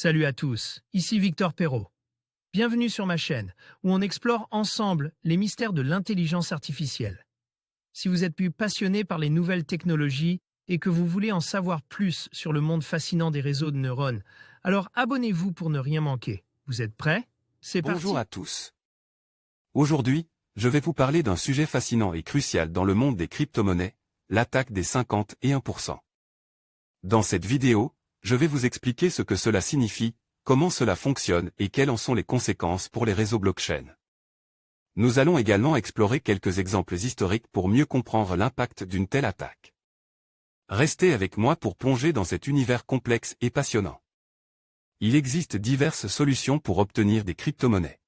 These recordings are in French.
Salut à tous, ici Victor Perrault. Bienvenue sur ma chaîne, où on explore ensemble les mystères de l'intelligence artificielle. Si vous êtes plus passionné par les nouvelles technologies et que vous voulez en savoir plus sur le monde fascinant des réseaux de neurones, alors abonnez-vous pour ne rien manquer. Vous êtes prêts? C'est parti. Bonjour à tous. Aujourd'hui, je vais vous parler d'un sujet fascinant et crucial dans le monde des crypto-monnaies, l'attaque des 51%. Dans cette vidéo, je vais vous expliquer ce que cela signifie, comment cela fonctionne et quelles en sont les conséquences pour les réseaux blockchain. Nous allons également explorer quelques exemples historiques pour mieux comprendre l'impact d'une telle attaque. Restez avec moi pour plonger dans cet univers complexe et passionnant. Il existe diverses solutions pour obtenir des crypto-monnaies.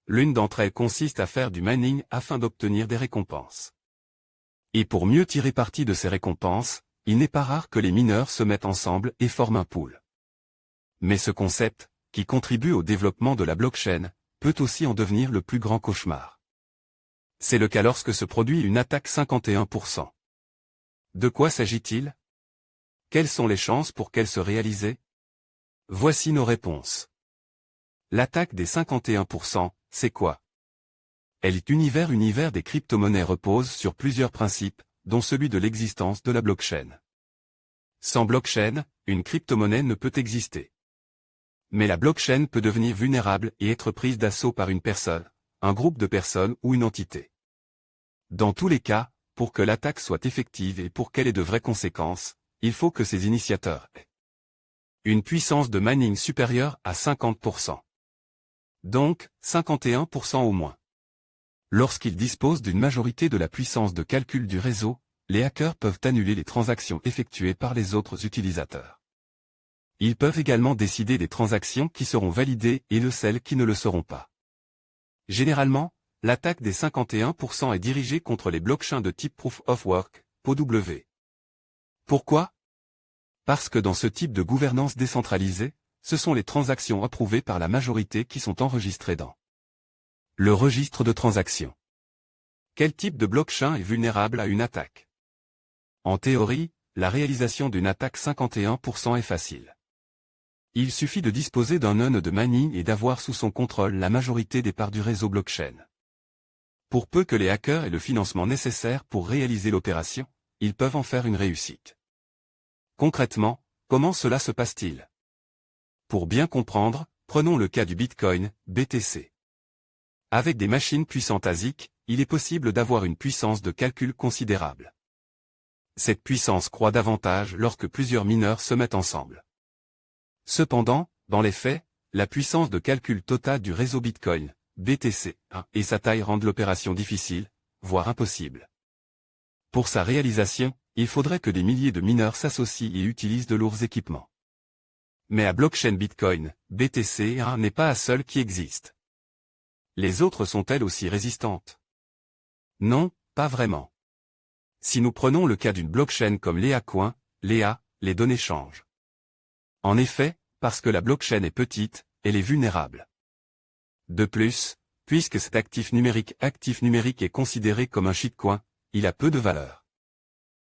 L'une d'entre elles consiste à faire du mining afin d'obtenir des récompenses. Et pour mieux tirer parti de ces récompenses, il n'est pas rare que les mineurs se mettent ensemble et forment un pool. Mais ce concept, qui contribue au développement de la blockchain, peut aussi en devenir le plus grand cauchemar. C'est le cas lorsque se produit une attaque 51%. De quoi s'agit-il? Quelles sont les chances pour qu'elle se réalise? Voici nos réponses. L'attaque des 51%, c'est quoi? L'univers des crypto-monnaies repose sur plusieurs principes, dont celui de l'existence de la blockchain. Sans blockchain, une crypto-monnaie ne peut exister. Mais la blockchain peut devenir vulnérable et être prise d'assaut par une personne, un groupe de personnes ou une entité. Dans tous les cas, pour que l'attaque soit effective et pour qu'elle ait de vraies conséquences, il faut que ses initiateurs aient une puissance de mining supérieure à 50%. Donc, 51% au moins. Lorsqu'ils disposent d'une majorité de la puissance de calcul du réseau, les hackers peuvent annuler les transactions effectuées par les autres utilisateurs. Ils peuvent également décider des transactions qui seront validées et de celles qui ne le seront pas. Généralement, l'attaque des 51% est dirigée contre les blockchains de type Proof of Work, POW. Pourquoi? Parce que dans ce type de gouvernance décentralisée, ce sont les transactions approuvées par la majorité qui sont enregistrées dans le registre de transactions. Quel type de blockchain est vulnérable à une attaque? En théorie, la réalisation d'une attaque 51% est facile. Il suffit de disposer d'un nœud de mining et d'avoir sous son contrôle la majorité des parts du réseau blockchain. Pour peu que les hackers aient le financement nécessaire pour réaliser l'opération, ils peuvent en faire une réussite. Concrètement, comment cela se passe-t-il? Pour bien comprendre, prenons le cas du Bitcoin, BTC. Avec des machines puissantes ASIC, il est possible d'avoir une puissance de calcul considérable. Cette puissance croît davantage lorsque plusieurs mineurs se mettent ensemble. Cependant, dans les faits, la puissance de calcul totale du réseau Bitcoin, BTC, et sa taille rendent l'opération difficile, voire impossible. Pour sa réalisation, il faudrait que des milliers de mineurs s'associent et utilisent de lourds équipements. Mais la blockchain Bitcoin, BTC, n'est pas la seule qui existe. Les autres sont-elles aussi résistantes? Non, pas vraiment. Si nous prenons le cas d'une blockchain comme Léacoin, les données changent. En effet, parce que la blockchain est petite, elle est vulnérable. De plus, puisque cet actif numérique est considéré comme un shitcoin, il a peu de valeur.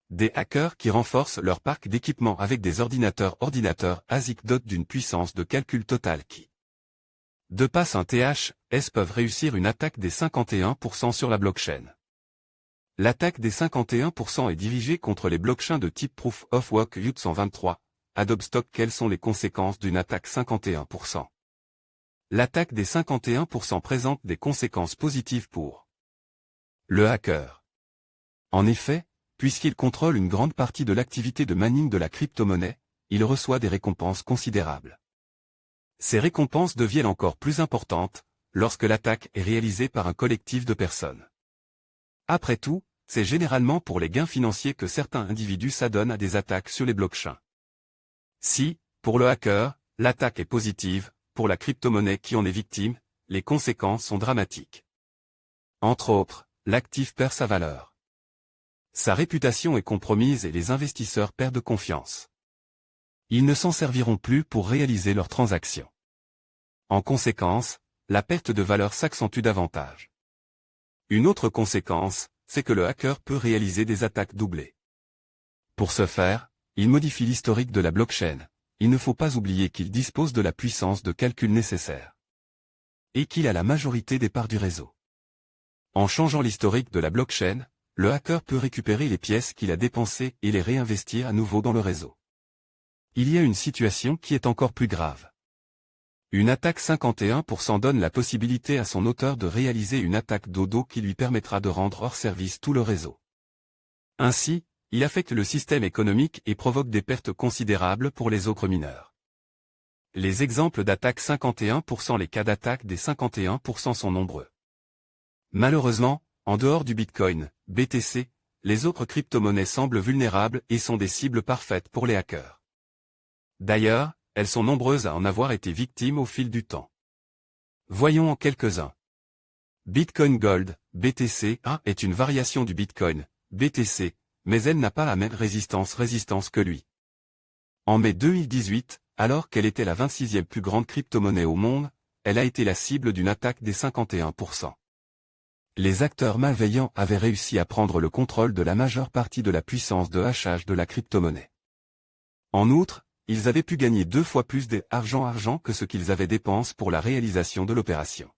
Des hackers qui renforcent leur parc d'équipements avec des ordinateurs ASIC dotent d'une puissance de calcul totale qui dépasse un THS peuvent réussir une attaque des 51% sur la blockchain. L'attaque des 51% est dirigée contre les blockchains de type Proof of Work UT123, Adobe Stock. Quelles sont les conséquences d'une attaque 51%? L'attaque des 51% présente des conséquences positives pour le hacker. En effet, puisqu'il contrôle une grande partie de l'activité de mining de la crypto-monnaie, il reçoit des récompenses considérables. Ces récompenses deviennent encore plus importantes lorsque l'attaque est réalisée par un collectif de personnes. Après tout, c'est généralement pour les gains financiers que certains individus s'adonnent à des attaques sur les blockchains. Si, pour le hacker, l'attaque est positive, pour la crypto-monnaie qui en est victime, les conséquences sont dramatiques. Entre autres, l'actif perd sa valeur. Sa réputation est compromise et les investisseurs perdent confiance. Ils ne s'en serviront plus pour réaliser leurs transactions. En conséquence, la perte de valeur s'accentue davantage. Une autre conséquence, c'est que le hacker peut réaliser des attaques doublées. Pour ce faire, il modifie l'historique de la blockchain, il ne faut pas oublier qu'il dispose de la puissance de calcul nécessaire. Et qu'il a la majorité des parts du réseau. En changeant l'historique de la blockchain, le hacker peut récupérer les pièces qu'il a dépensées et les réinvestir à nouveau dans le réseau. Il y a une situation qui est encore plus grave. Une attaque 51% donne la possibilité à son auteur de réaliser une attaque dodo qui lui permettra de rendre hors service tout le réseau. Ainsi, il affecte le système économique et provoque des pertes considérables pour les autres mineurs. Les exemples d'attaque 51%. Les cas d'attaque des 51% sont nombreux. Malheureusement, en dehors du Bitcoin, BTC, les autres crypto-monnaies semblent vulnérables et sont des cibles parfaites pour les hackers. D'ailleurs, elles sont nombreuses à en avoir été victimes au fil du temps. Voyons en quelques-uns. Bitcoin Gold, BTC, est une variation du Bitcoin, BTC, mais elle n'a pas la même résistance que lui. En mai 2018, alors qu'elle était la 26e plus grande crypto-monnaie au monde, elle a été la cible d'une attaque des 51%. Les acteurs malveillants avaient réussi à prendre le contrôle de la majeure partie de la puissance de hachage de la crypto-monnaie. En outre, ils avaient pu gagner 2 fois plus d'argent que ce qu'ils avaient dépensé pour la réalisation de l'opération.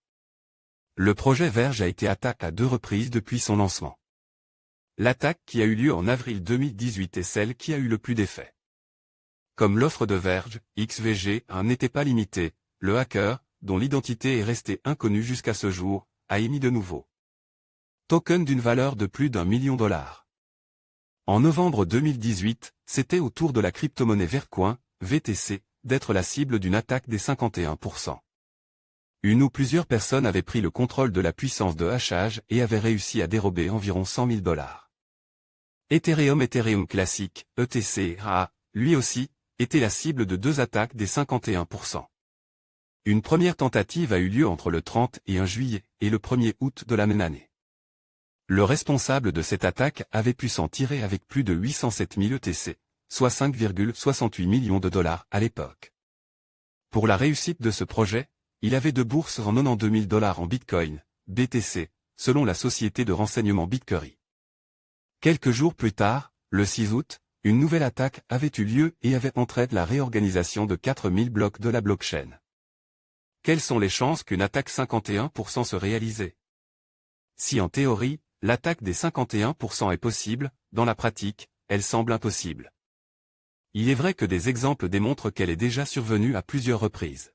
Le projet Verge a été attaqué à 2 reprises depuis son lancement. L'attaque qui a eu lieu en avril 2018 est celle qui a eu le plus d'effet. Comme l'offre de Verge, XVG, n'était pas limitée, le hacker, dont l'identité est restée inconnue jusqu'à ce jour, a émis de nouveaux tokens d'une valeur de plus d'1 million $. En novembre 2018, c'était au tour de la crypto-monnaie Vercoin, VTC, d'être la cible d'une attaque des 51%. Une ou plusieurs personnes avaient pris le contrôle de la puissance de hachage et avaient réussi à dérober environ 100 000 $. Ethereum classique, ETC, lui aussi, était la cible de 2 attaques des 51%. Une première tentative a eu lieu entre le 31 juillet et le 1er août de la même année. Le responsable de cette attaque avait pu s'en tirer avec plus de 807 000 ETC, soit 5,68 millions de $ à l'époque. Pour la réussite de ce projet, il avait de bourse en 92 000 $ en Bitcoin, BTC, selon la société de renseignement Bitcury. Quelques jours plus tard, le 6 août, une nouvelle attaque avait eu lieu et avait entraîné la réorganisation de 4000 blocs de la blockchain. Quelles sont les chances qu'une attaque 51% se réalise? Si en théorie, l'attaque des 51% est possible, dans la pratique, elle semble impossible. Il est vrai que des exemples démontrent qu'elle est déjà survenue à plusieurs reprises.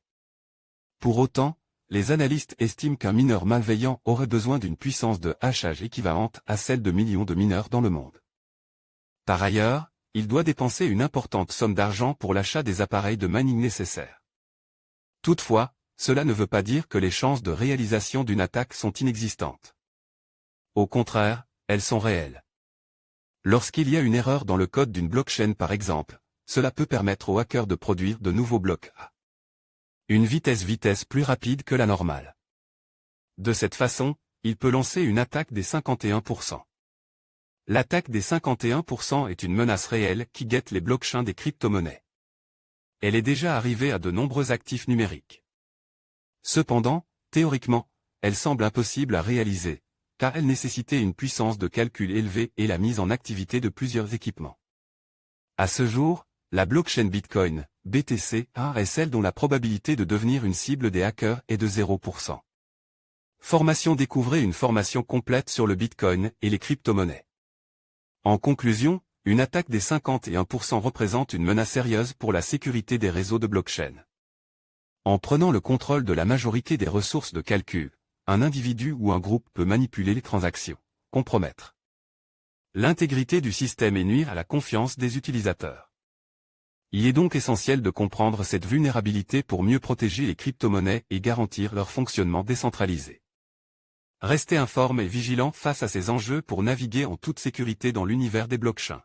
Pour autant, les analystes estiment qu'un mineur malveillant aurait besoin d'une puissance de hachage équivalente à celle de millions de mineurs dans le monde. Par ailleurs, il doit dépenser une importante somme d'argent pour l'achat des appareils de mining nécessaires. Toutefois, cela ne veut pas dire que les chances de réalisation d'une attaque sont inexistantes. Au contraire, elles sont réelles. Lorsqu'il y a une erreur dans le code d'une blockchain par exemple, cela peut permettre aux hackers de produire de nouveaux blocs à une vitesse plus rapide que la normale. De cette façon, il peut lancer une attaque des 51%. L'attaque des 51% est une menace réelle qui guette les blockchains des crypto-monnaies. Elle est déjà arrivée à de nombreux actifs numériques. Cependant, théoriquement, elle semble impossible à réaliser, car elle nécessitait une puissance de calcul élevée et la mise en activité de plusieurs équipements. À ce jour, la blockchain Bitcoin, BTC, est celle dont la probabilité de devenir une cible des hackers est de 0%. Formation. Découvrez une formation complète sur le Bitcoin et les crypto-monnaies. En conclusion, une attaque des 51% représente une menace sérieuse pour la sécurité des réseaux de blockchain. En prenant le contrôle de la majorité des ressources de calcul, un individu ou un groupe peut manipuler les transactions, compromettre l'intégrité du système et nuire à la confiance des utilisateurs. Il est donc essentiel de comprendre cette vulnérabilité pour mieux protéger les crypto-monnaies et garantir leur fonctionnement décentralisé. Restez informe et vigilant face à ces enjeux pour naviguer en toute sécurité dans l'univers des blockchains.